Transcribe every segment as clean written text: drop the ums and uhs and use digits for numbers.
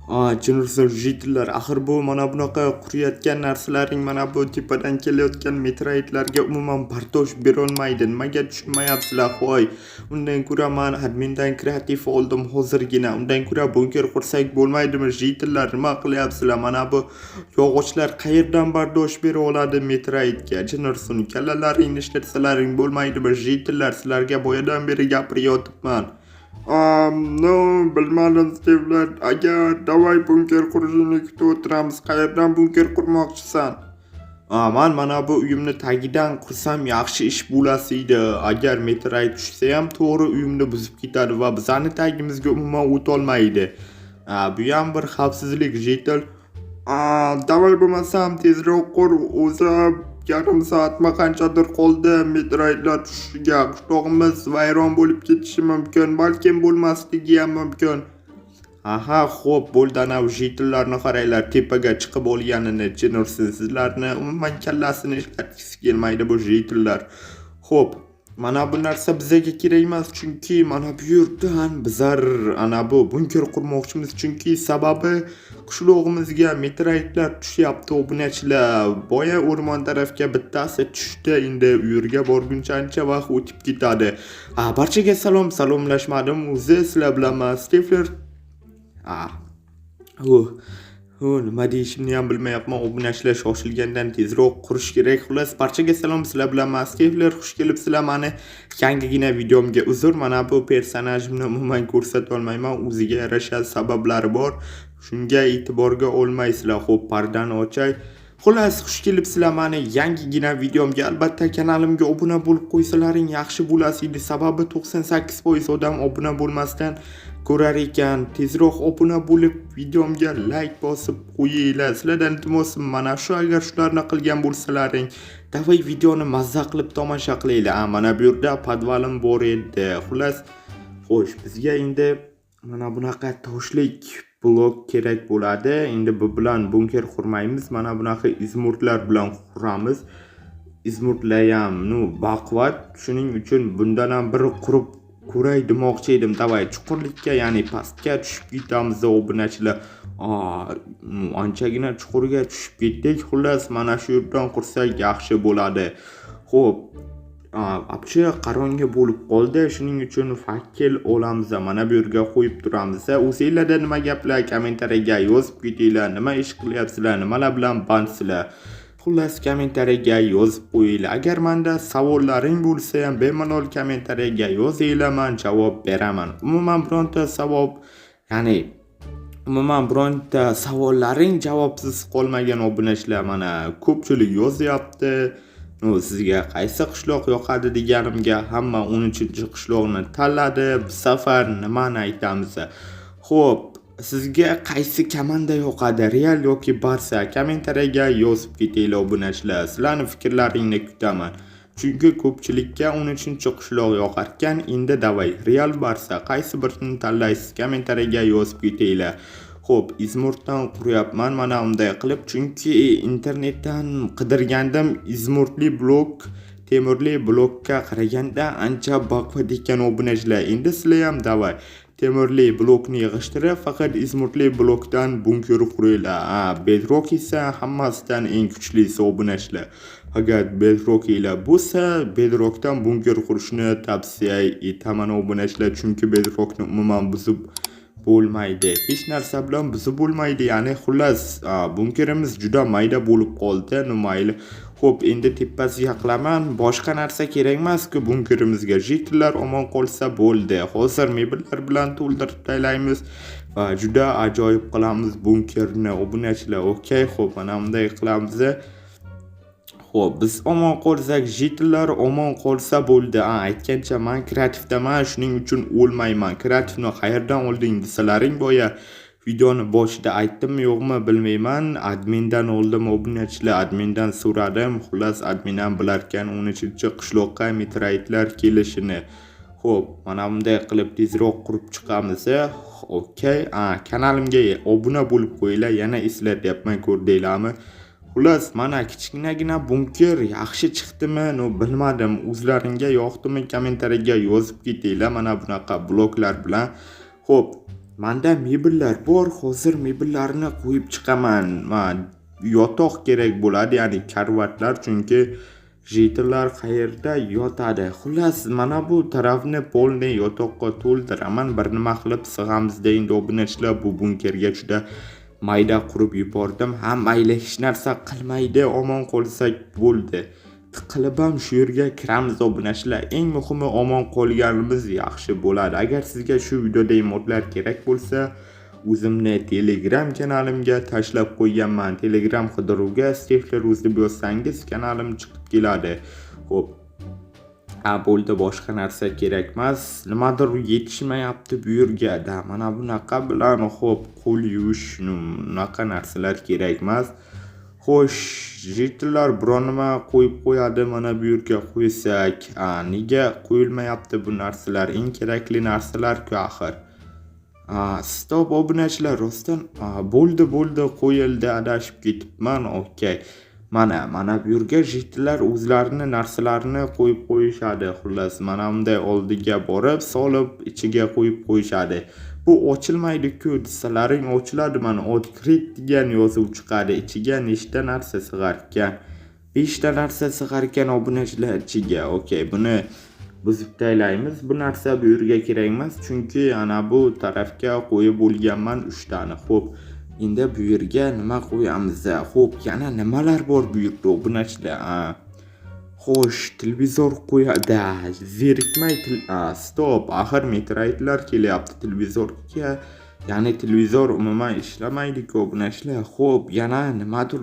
Jurnalistlar jitellar axir bu mana bunaqa quriyotgan narsalaring mana bu tepadan kelayotgan meteoritlarga umuman bardosh berolmaydi. Nimaga tushunmayapsizlar hoy? Undan ko'ra men admindan kreativ oldim hozirgina. Undan ko'ra bunker qursak bo'lmaydimi? Jitellar nima qilyapsizlar? Mana bu yog'ochlar qayerdan bardosh bera oladi meteoritga? Jurnalistlar kallalaringni ishlatsalaring bo'lmaydimi? Jitellar sizlarga boyadan beri gapirayotibman. No, bilmadim Stevlar. Agar davay bunker qurishini kutib o'tiramiz. Qayerdan bunker qurmoqchisan? Men mana bu uyimni tagidan qursam yaxshi ish bo'lasi-edi. Agar meteorit tushsa ham to'g'ri uyimni buzib ketadi va bizani tagimizga umuman o'tolmaydi. Bu ham bir xavfsizlik jetel. Davay bo'lmasam tezroq qur, o'zi yarim soatma qanchadir qoldi meteoritlar tushishiga. Qishlog'imiz vayron bo'lib ketishi mumkin, balkim bo'lmasligi ham mumkin. Xo'p, bo'ldi, ana jetellarni qaranglar, tepaga chiqib olganini tushunursiz. Sizlarni umuman kallasini ishlatgisi kelmaydi bu jetellar. Xo'p, mana bu narsa bizga kerak emas, chunki mana bu yerdan bizlar ana bu bunker qurmoqchimiz, chunki sababi qishlog'imizga meteoritlar tushyapti. Obunachilar, boya o'rmon tarafga bittasi tushdi, endi u yerga borguncha ancha vaqt o'tib ketadi. Barchaga salomlashmadim. O'zi sizlar bilan Stefler. Nima deyishimni ham bilmayapman. Obunachilar shoshilgandan tezroq qurish kerak. Xullas, barchaga salom, sizlar bilan Stefler. Xush kelibsizlar mani yangigina videomga. Uzr, mana bu personajimni umuman ko'rsata olmayman. O'ziga yarasha sabablari bor. Shunga e'tiborga olmaysizlar. Xo'p, pardani ochay. Xullas, xush kelibsizlar mani yangigina videomga. Albatta kanalimga obuna bo'lib qo'ysalaring yaxshi bo'lasi-edi. Sababi 98% odam obuna bo'lmasdan ko'rar ekan. Tezroq obuna bo'lib videomga like bosib qo'yinglar. Sizlardan iltimosim mana shu, agar shularni qilgan bo'lsalaring, davay videoni mazza qilib tomosha qilinglar. Mana bu yerda podvalim bor edi. Xullas, xo'sh, bizga endi mana bunaqa toshlik blok kerak bo'ladi. Endi bu bilan bunker qurmaymiz. Mana bunaqa izmurtlar bilan quramiz. Izmurtlar ham baquvvat. Shuning uchun bundan ham bir qurib ko'ray demoqchi edim. Davay chuqurlikka, ya'ni pastga tushib ketamiz obunachilar. Anchagina chuqurga tushib ketdik. Xullas, mana shu yerdan qursak yaxshi bo'ladi. Xo'p, apchi qaronga bo'lib qoldi. Shuning uchun fakkel olamiz. Mana bu yerga qo'yib turamiz. O'zingizlarda nima gaplar kommentariyaga yozib ketinglar. Nima ish qilyapsizlar? Nimalar bilan bandsizlar? Xullas, kommentariyaga yozib qo'yinglar. Agar menda savollaring bo'lsa ham bemalol kommentariyaga yozinglar, men javob beraman. Umuman bironta savollaring javobsiz qolmagan obunachilar mana ko'pchilik yozyapti. Sizga qaysi qishloq yoqadi deganimga hamma 13-qishloqni tanladi. Bu safar nimani aytamiz? Xo'p, sizga qaysi komanda yoqadi? Real yoki Barsa? Kommentariyaga yozib ketinglar obunachilar. Sizlarning fikrlaringni kutaman. Chunki ko'pchilikka 13-qishloq yoqar ekan. Endi davay, Real Barsa qaysi birini tanlaysiz? Kommentariyaga yozib ketinglar. Xo'p, Izmurtdan quryapman mana unday qilib, chunki internetdan qidirgandim. Izmurtli blok temirli blokka qaraganda ancha baquvvat ekan obunachilar. Endi sizlar ham davay temirli blokni yig'ishtirib, faqat izmurtli blokdan bunker quringlar. Bedrock esa hammasidan eng kuchlisi obunachilar. Agar bedrock ila bo'lsa, bedrockdan bunker qurishni tavsiya etaman obunachilar, chunki bedrockni umuman buzib bo'lmaydi. Hech narsa bilan buzib bo'lmaydi. Ya'ni xullas, bunkerimiz juda mayda bo'lib qoldi. Mayli. Xo'p, endi tepasiga qilaman. Boshqa narsa kerak emas-ku bunkerimizga. Jetellar omon qolsa bo'ldi. Hozir mebellar bilan to'ldirib taylaymiz va juda ajoyib qilamiz bunkerni obunachilar. Okey, xo'p, mana bunday qilamiz. Xo'p, biz omon qolsak, jetellar omon qolsa bo'ldi. Aytgancha men kreativdaman, shuning uchun o'lmayman. Kreativni qayerdan olding desalaring, boya videoni boshida aytdimmi yo'qmi bilmayman. Admindan oldim obunachilar, admindan so'radim. Xullas, admin ham bilarkan 13-qishloqqa meteoritlar kelishini. Xo'p, mana bunday qilib tezroq qurib chiqamiz. Okey, kanalimga obuna bo'lib qo'yinglar. Yana eslatyapman, ko'rdinglarmi? Xullas, mana kichkinagina bunker yaxshi chiqdimi? Bilmadim. O'zlaringga yoqdimi? Kommentariyaga yozib ketinglar mana bunaqa bloklar bilan. Xo'p, menda mebellar bor, hozir mebellarni qo'yib chiqaman. Yotoq kerak bo'ladi, ya'ni karvatlar, chunki jitillar qayerda yotadi. Xullas, mana bu tarafni polni yotoqqa to'ldiraman. Bir nima qilib sig'amiz deydi obunachilar, bu bunkerga juda mayda qurib yubordim. Mayli, hech narsa qilmaydi, omon qolsak bo'ldi. Tiqilib ham shu yerga kiramiz obunachilar. Eng muhimi omon qolganimiz yaxshi bo'ladi. Agar sizga shu videoda modlar kerak bo'lsa, o'zimni Telegram kanalimga tashlab qo'yganman. Telegram qidiruvga Stefler deb yozsangiz kanalim chiqib keladi. Xo'p. Bo'ldi, boshqa narsa kerak emas. Nimadir yetishmayapti bu yerga. Mana bunaqa bilan xo'p, qo'l yuvish, bunaqa narsalar kerak emas. Xo'sh, jitillar biron nima qo'yib qo'yadi, mana bu yerga qo'ysak, nega qo'yilmayapti bu narsalar? Eng kerakli narsalar-ku axir. Stop obunachilar, rostdan bo'ldi, qo'yildi, adashib ketibman. Okey. Mana bu yerga jitillar o'zlarini narsalarini qo'yib qo'yishadi. Xullas, mana bunday oldiga borib, solib ichiga qo'yib qo'yishadi. Bu ochilmaydi-ku, desalaring ochiladi. Mana открыть degan yozuv chiqadi. Ichiga nechta narsa sig'ar ekan? 5 ta narsa sig'ar ekan obunachilar ichiga. Okey, buni buzib taylaymiz. Bu narsa bu yerga kerak emas, chunki ana bu tarafga qo'yib bo'lganman 3 tani. Xo'p, endi bu yerga nima qo'yamiz? Xo'p, yana nimalar bor bu yerda obunachilar? Xo'sh, televizor qo'yadi. Zerikmay stop, axir meteoritlar kelyapti televizorga. Ya'ni televizor umuman ishlamaydi-ku obunachilar. Xo'p, yana nimadir?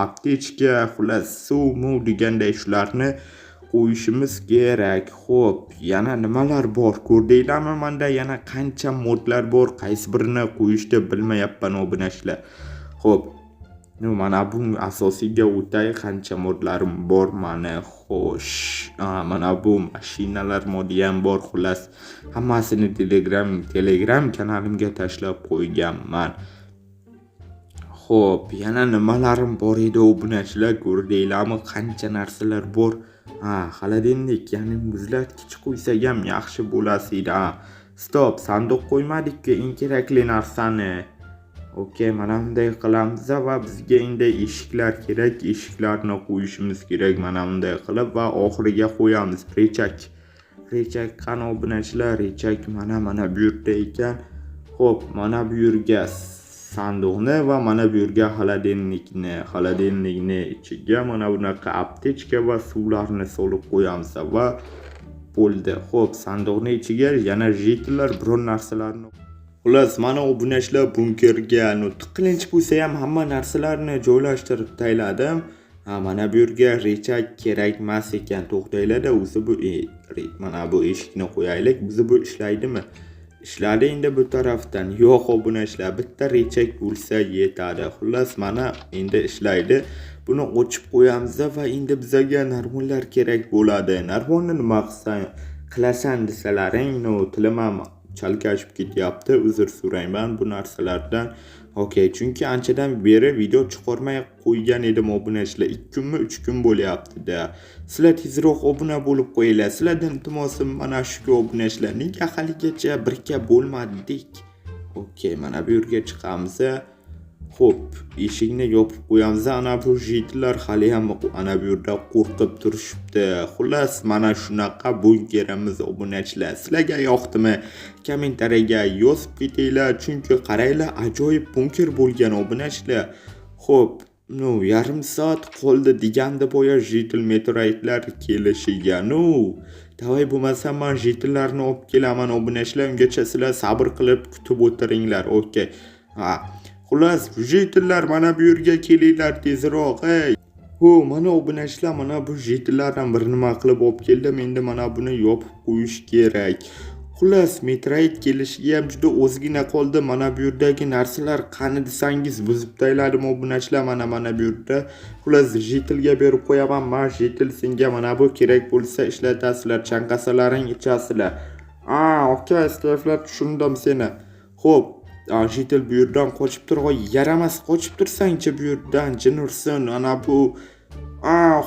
Aptechka, xullas, suv deganday shularni qo'yishimiz kerak. Xo'p, yana nimalar bor? Ko'rdinglarmi? Menda yana qancha modlar bor, qaysi birini qo'yishni bilmayapman obunachilar. Xo'p, mana bu asosiyga o'tay, qancha modlarim bor mana. Xo'sh, mana bu mashinalar modi ham bor. Xullas, hammasini Telegram kanalimga tashlab qo'yganman. Xo'p, yana nimalarim bor edi obunachilar, ko'rdinglarmi? Qancha narsalar bor. Xolodilnik, ya'ni muzlatgich qo'ysak ham yaxshi bo'ladi. Stop, sanduq qo'ymadik-ku eng kerakli narsani. Okey, mana bunday qilamiz va bizga endi eshiklar kerak. Eshiklarni qo'yishimiz kerak mana bunday qilib va oxiriga qo'yamiz rechak. Rechak qani obunachilar? Rechak mana bu yerda ekan. Xo'p, mana bu yerga sanduqni va mana bu yerga xolodilnikni ichiga mana bunaqa aptechka va suvlarni solib qo'yamiz va bo'ldi. Xo'p, sanduqning ichiga yana jitillar biron narsalarni. Xullas, mana obunachilar bunkerga tiqilinch bo'lsa ham hamma narsalarni joylashtirib tayladim. Mana bu yerga rechak kerak emas ekan. To'xtanglar-da, o'zi bu mana bu eshikni qo'yaylik. Bizi bu ishlaydimi? Ishladi endi bu tarafdan. Yo'q obunachilar, bitta rechak bo'lsa yetadi. Xullas, mana endi ishlaydi. Buni ochib qo'yamiz va endi bizga narmonlar kerak bo'ladi. Narmonni nima qilasan desalaring, tilim ham chalkashib ketyapti. Uzr so'rayman bu narsalardan. Okey, chunki anchadan beri video chiqarmay qo'ygan edim obunachilar. 2 kunmi 3 kun bo'lyapti-da. Sizlar tezroq obuna bo'lib qo'yinglar. Sizlardan iltimosim mana shu obunachilar. Nega haligacha birga bo'lmadik? Okey, mana bu yerga chiqamiz. Xo'p, eshikni yopib qo'yamiz. Ana bu jitillar hali ham ana bu yerda qo'rqib turishibdi. Xullas, mana shunaqa bunkerimiz obunachilar. Sizlarga yoqdimi? Kommentariyaga yozib ketinglar, chunki qaranglar, ajoyib bunker bo'lgan obunachilar. Xo'p, yarim soat qoldi deganda boya jitil meteoritlar kelishiga. Davay bo'lmasa men jitillarni olib kelaman obunachilar. Ungacha sizlar sabr qilib kutib o'tiringlar. Okey. Xullas, jitillar mana bu yerga kelinglar tezroq. Mana obunachilar, mana bu jitillardan bir nima qilib olib keldim. Endi mana buni yopib qo'yish kerak. Xullas, meteorit kelishiga ham juda ozgina qoldi. Mana bu yerdagi narsalar qani desangiz buzib tayladim obunachilar. Mana bu yerda. Xullas, jitilga berib qo'yaman. Men jitil senga mana bu kerak bo'lsa ishlatasizlar, chanqasalaring ichasizlar. Okey, Stefler, tushundim seni. Xo'p, jitil bu yerdan qochib tur. Yaramas, qochib tursang-chi bu yerdan, jinursin. Ana bu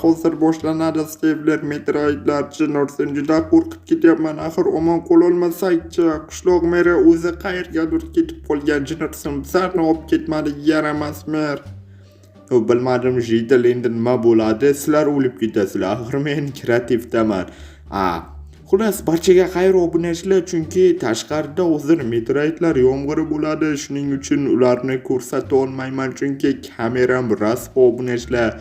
Hozir boshlanadi Stevler, meteoritlar chinursin, juda qo'rqib ketyapman. Axir omon qololmasak-chi? Qishloq meri o'zi qayergadir ketib qolgan chinursin. Bizlarni olib ketmadi, yaramas mer. Bilmadim, Jidel endi nima bo'ladi? Sizlar o'lib ketasizlar. Axir men kreativdaman. Xullas, barchaga xayr obunachilar, chunki tashqarida hozir meteoritlar yomg'iri bo'ladi. Shuning uchun ularni ko'rsata olmayman, chunki kameram rasvo obunachilar.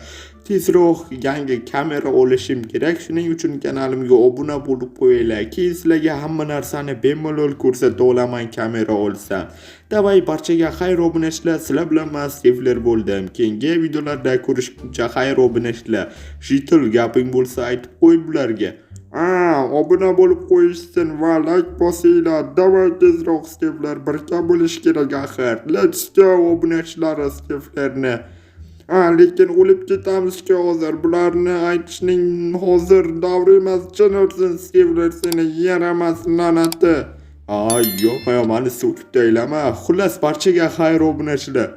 Tezroq yangi kamera olishim kerak. Shuning uchun kanalimga obuna bo'lib qo'yinglar. Keyin sizlarga hamma narsani bemalol ko'rsata olaman kamera olsam. Davay, barchaga xayr obunachilar. Sizlar bilan men Stevler bo'ldim. Keyingi videolarda ko'rishguncha xayr obunachilar. Jitil gaping bo'lsa aytib qo'y bularga. Obuna bo'lib qo'yishsin va like bosinglar. Davay tezroq Stevler birga bo'lish kerak axir. Let's go obunachilar Stevlerni. Lekin o'lib ketamiz-ku hozir. Bularni aytishning hozir davri emas. Chinursin Stevler, seni yaramas la'nati. Yo'q, meni so'kib taylama. Xullas, barchaga xayr obunachilar.